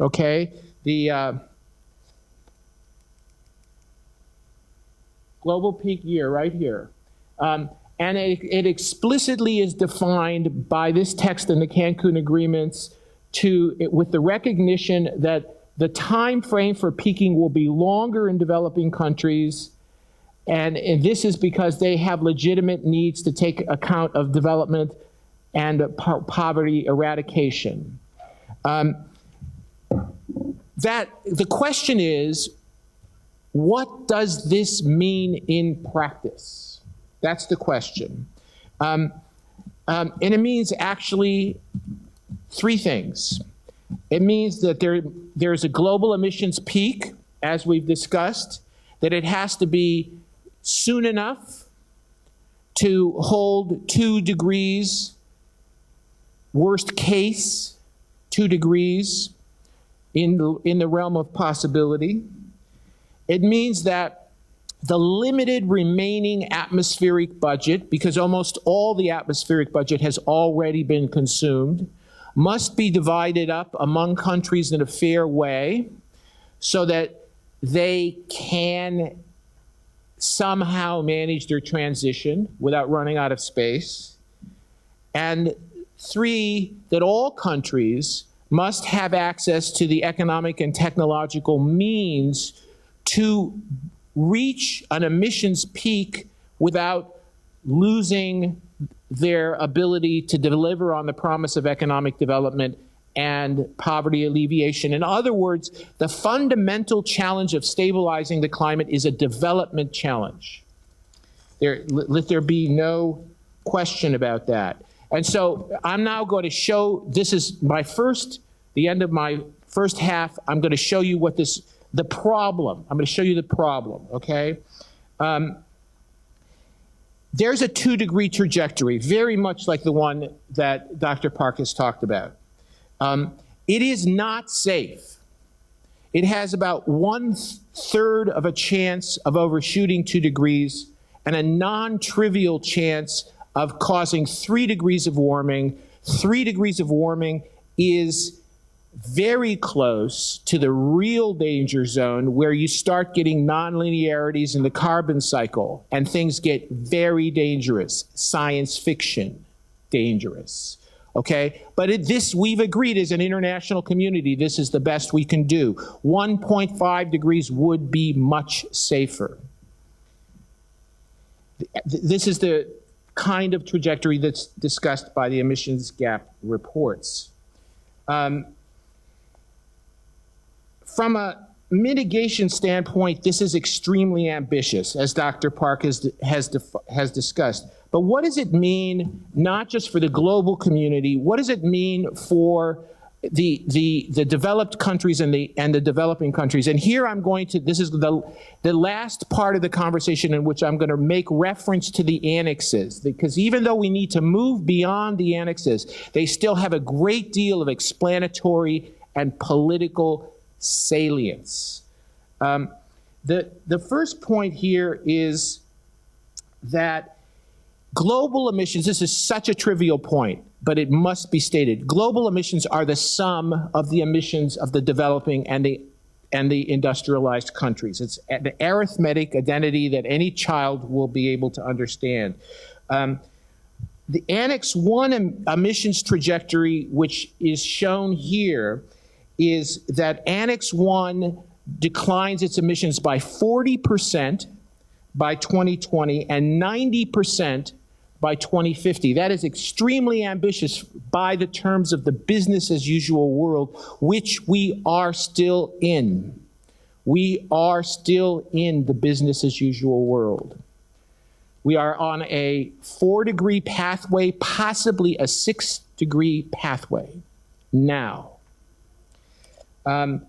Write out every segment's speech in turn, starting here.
okay? The global peak year right here. And it explicitly is defined by this text in the Cancun agreements with the recognition that the time frame for peaking will be longer in developing countries, and this is because they have legitimate needs to take account of development and poverty eradication. The question is, what does this mean in practice? That's the question. And it means actually three things. It means that there's a global emissions peak, as we've discussed, that it has to be soon enough to hold 2 degrees, worst case, 2 degrees in the realm of possibility. It means that the limited remaining atmospheric budget, because almost all the atmospheric budget has already been consumed, must be divided up among countries in a fair way so that they can somehow manage their transition without running out of space. And 3, that all countries must have access to the economic and technological means to reach an emissions peak without losing their ability to deliver on the promise of economic development and poverty alleviation. In other words, the fundamental challenge of stabilizing the climate is a development challenge. Let there be no question about that. And so I'm now going to show, this is the end of my first half, I'm going to show you I'm going to show you the problem, okay? There's a 2-degree trajectory, very much like the one that Dr. Park has talked about. It is not safe. It has about 1/3 of a chance of overshooting 2 degrees and a non-trivial chance of causing 3 degrees of warming. 3 degrees of warming is very close to the real danger zone where you start getting nonlinearities in the carbon cycle and things get very dangerous, science fiction dangerous, okay? But this, we've agreed as an international community, this is the best we can do. 1.5 degrees would be much safer. This is the kind of trajectory that's discussed by the emissions gap reports. From a mitigation standpoint, this is extremely ambitious, as Dr. Park has discussed. But what does it mean, not just for the global community, what does it mean for the developed countries and the developing countries? And here I'm going to, this is the last part of the conversation in which I'm going to make reference to the annexes, because even though we need to move beyond the annexes, they still have a great deal of explanatory and political salience. The first point here is that global emissions, this is such a trivial point, but it must be stated. Global emissions are the sum of the emissions of the developing and the industrialized countries. It's the arithmetic identity that any child will be able to understand. The Annex 1 emissions trajectory, which is shown here, is that Annex 1 declines its emissions by 40% by 2020 and 90% by 2050. That is extremely ambitious by the terms of the business as usual world, which we are still in. We are still in the business as usual world. We are on a 4-degree pathway, possibly a 6-degree pathway now. In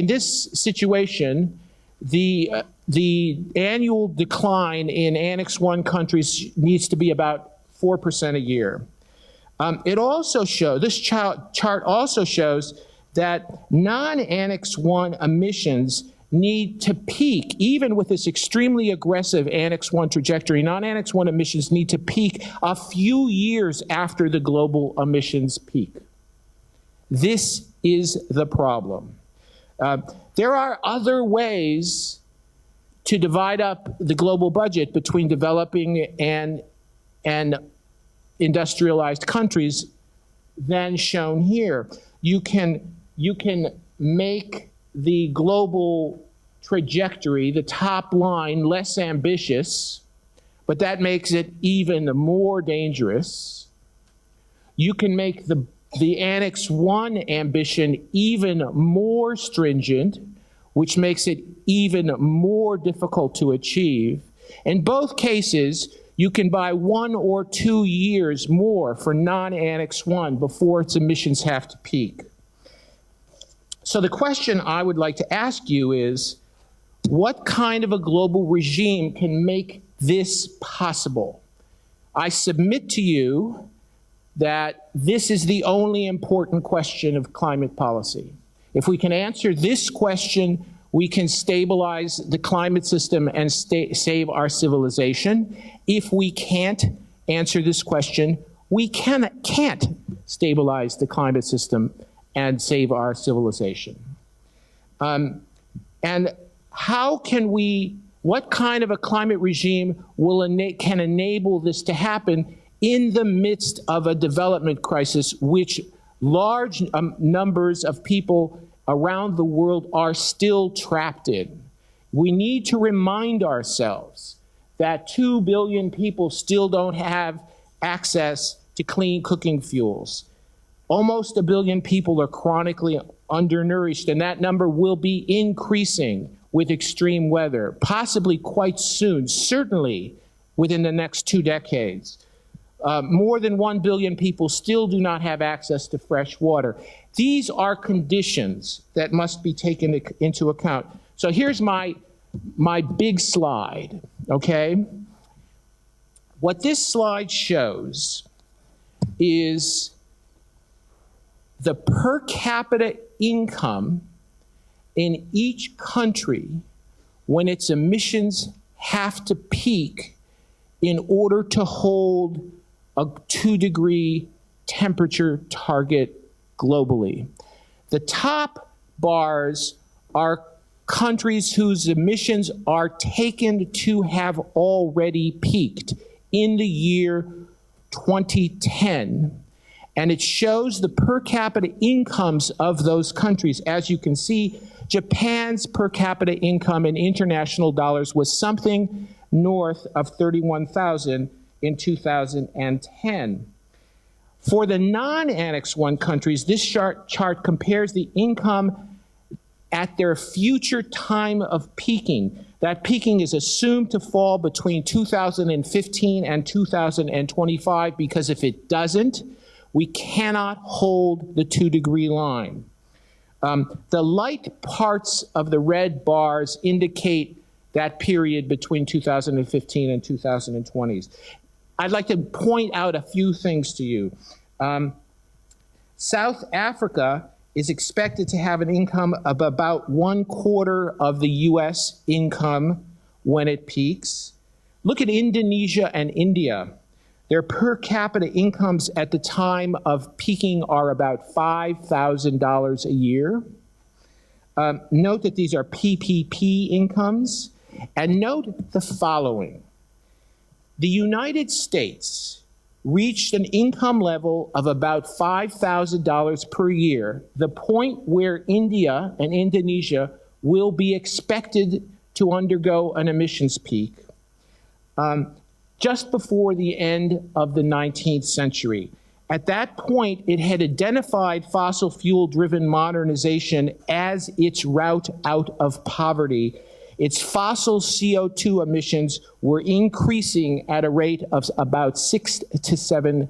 this situation, the annual decline in Annex 1 countries needs to be about 4% a year. It also shows, this chart also shows that non-Annex 1 emissions need to peak, even with this extremely aggressive Annex 1 trajectory. Non-Annex 1 emissions need to peak a few years after the global emissions peak. This is the problem. There are other ways to divide up the global budget between developing and industrialized countries than shown here. You can make the global trajectory, the top line, less ambitious, but that makes it even more dangerous. You can make the Annex 1 ambition even more stringent, which makes it even more difficult to achieve. In both cases, you can buy 1 or 2 years more for non-Annex 1 before its emissions have to peak. So the question I would like to ask you is, what kind of a global regime can make this possible? I submit to you that this is the only important question of climate policy. If we can answer this question, we can stabilize the climate system and save our civilization. If we can't answer this question, we can't stabilize the climate system and save our civilization. And how can we, what kind of a climate regime can enable this to happen in the midst of a development crisis, which large numbers of people around the world are still trapped in? We need to remind ourselves that 2 billion people still don't have access to clean cooking fuels. Almost 1 billion people are chronically undernourished, and that number will be increasing with extreme weather, possibly quite soon, certainly within the next 2 decades. More than 1 billion people still do not have access to fresh water. These are conditions that must be taken into account. So here's my big slide, okay? What this slide shows is the per capita income in each country when its emissions have to peak in order to hold a 2-degree temperature target globally. The top bars are countries whose emissions are taken to have already peaked in the year 2010. And it shows the per capita incomes of those countries. As you can see, Japan's per capita income in international dollars was something north of 31,000 in 2010. For the non-Annex 1 countries, this chart compares the income at their future time of peaking. That peaking is assumed to fall between 2015 and 2025, because if it doesn't, we cannot hold the 2-degree line. The light parts of the red bars indicate that period between 2015 and 2020s. I'd like to point out a few things to you. South Africa is expected to have an income of about 1/4 of the US income when it peaks. Look at Indonesia and India. Their per capita incomes at the time of peaking are about $5,000 a year. Note that these are PPP incomes. And note the following. The United States reached an income level of about $5,000 per year, the point where India and Indonesia will be expected to undergo an emissions peak, just before the end of the 19th century. At that point, it had identified fossil fuel-driven modernization as its route out of poverty. Its fossil CO2 emissions were increasing at a rate of about 6 to 7